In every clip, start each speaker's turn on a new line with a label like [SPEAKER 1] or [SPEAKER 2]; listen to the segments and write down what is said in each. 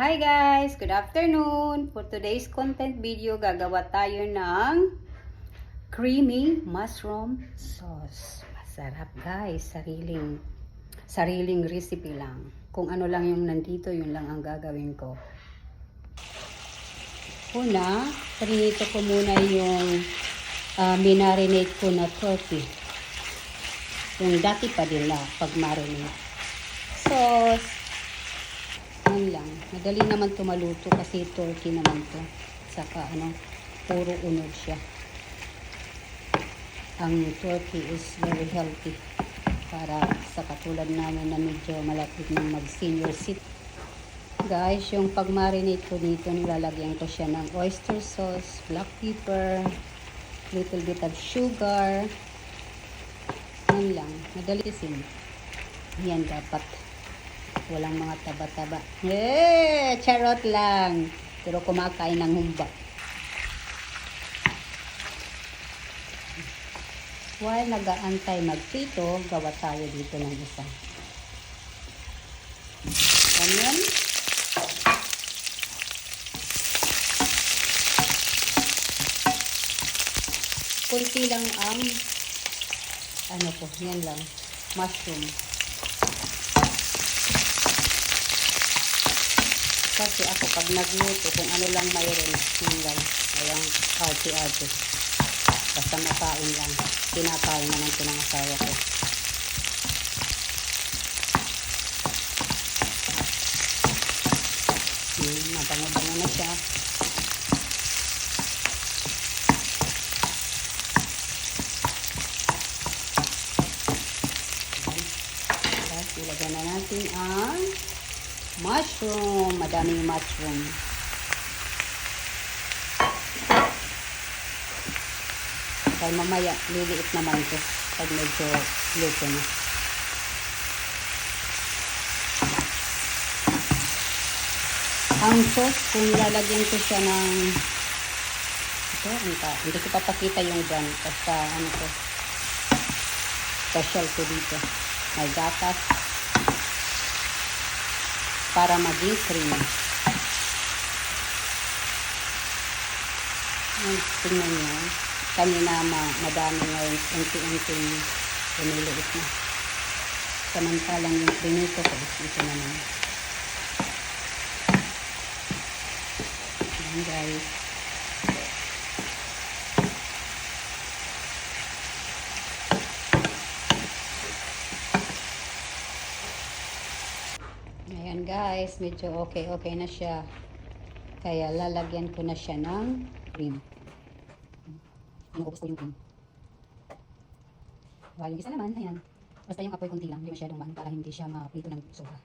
[SPEAKER 1] Hi guys! Good afternoon! For today's content video, gagawa tayo ng creamy mushroom sauce. Masarap guys! Sariling recipe lang. Kung ano lang yung nandito, yun lang ang gagawin ko. Una, prinito ko muna yung minarinate ko na turkey. Yung dati pa din pag marinate. Sauce. Yan lang. Madali naman ito maluto kasi turkey naman to. Saka puro unod siya. Ang turkey is very healthy. Para sa katulad namin na medyo malapit ng mag-senior citizen. Guys, yung pag-marinate ko dito, nilalagyan ko siya ng oyster sauce, black pepper, little bit of sugar. Yan lang. Madali din. Yan dapat. Walang mga taba-taba. Charot lang. Pero kumakain ng humba. While nag-aantay magprito, gawa tayo dito ng isa. Ganyan. Kunti lang ang yan lang. Mushroom. Kasi ako pag nagluto, kung ano lang mayroon, yun lang. Ayang arte-arte. Basta makain lang. Pinakain naman ito ng asawa ko. Mabango-bango na siya. Tapos ilagyan na natin ang mushroom. Madaming mushroom. Kaya mamaya, liliit naman ito pag medyo luto na. Ang sauce, kung lalagyan ko siya ng hindi ko papakita yung brand. Basta special ko dito. May gatas. Para maging creamy. Tingnan nyo. Kanina madami ngayon. Unti-unting piniliit na. Samantalang yung prinito ko. Ito naman. Ayan guys. Ayan guys, medyo okay na siya. Kaya lalagyan ko na siya ng cream. Ubos ko yung cream. Yung isa naman, ayan. Basta yung apoy kunti lang, hindi masyadong man para hindi siya maprito ng sobra.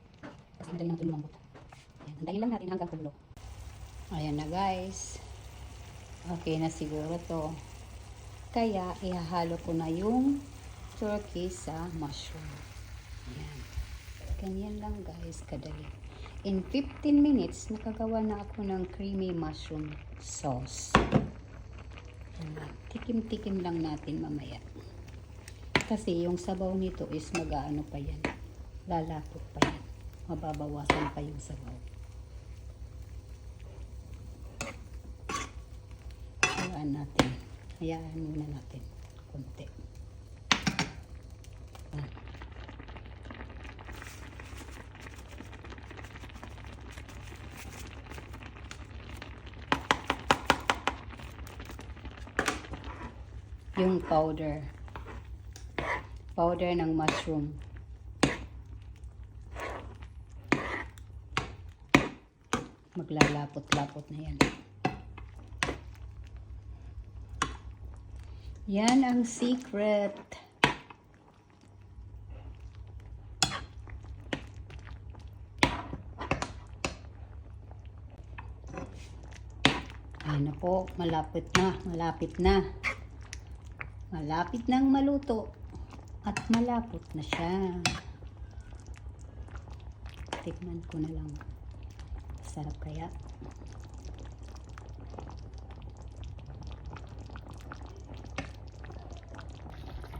[SPEAKER 1] Kasi madali ng tulong buto. Ayan, antayin lang natin hanggang kumulo. Ayan na guys. Okay na siguro to. Kaya ihahalo ko na yung turkey sa mushroom. Ayan. Ganyan lang guys, kadali. In 15 minutes, nakagawa na ako ng creamy mushroom sauce. Tikim-tikim lang natin mamaya. Kasi yung sabaw nito is mag-aano pa yan. Lalapot pa yan. Mababawasan pa yung sabaw. Hayaan muna natin. Konti. Yung powder ng mushroom. Maglalapot-lapot na yan. Yan ang secret. Ayan na po, malapit na. Malapit nang maluto at malapot na siya. Tikman ko na lang. Sarap kaya.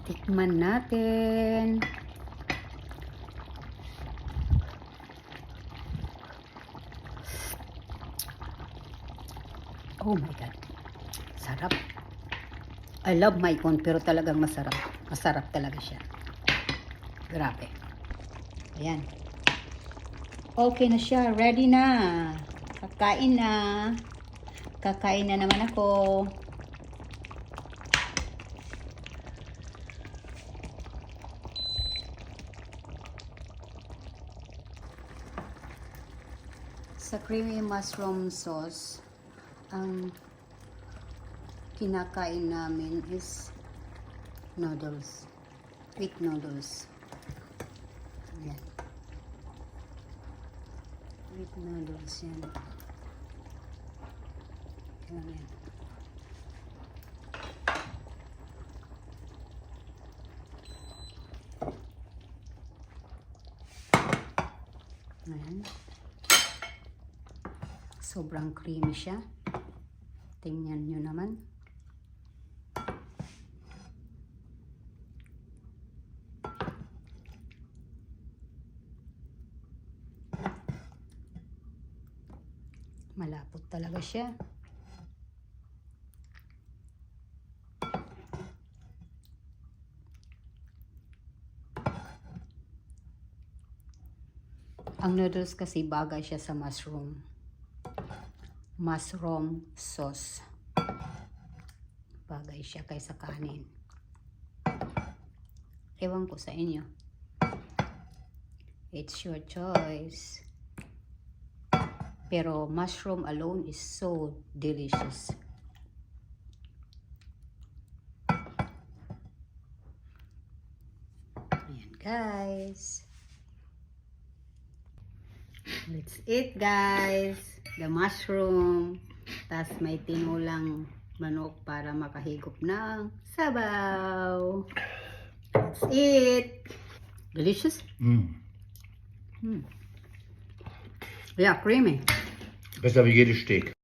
[SPEAKER 1] Tikman natin. Oh my God. Sarap. I love maicon pero talagang masarap. Masarap talaga siya. Grabe. Ayan. Okay na siya. Ready na. Kakain na. Kakain na naman ako. Sa creamy mushroom sauce, ang kinakain namin is noodles. Quick noodles. Ayan. Quick noodles yan. Ayan. Ayan. Sobrang creamy siya. Tingnan nyo naman. Malapot talaga siya. Ang noodles kasi bagay siya sa mushroom. Mushroom sauce. Bagay siya kaysa kanin. Ewan ko sa inyo. It's your choice. Pero mushroom alone is so delicious. Ayan guys. Let's eat guys. The mushroom. Tas may tinulang manok para makahigop ng sabaw. Let's eat. Delicious? Yeah, creamy.
[SPEAKER 2] Besser wie jedes Steak.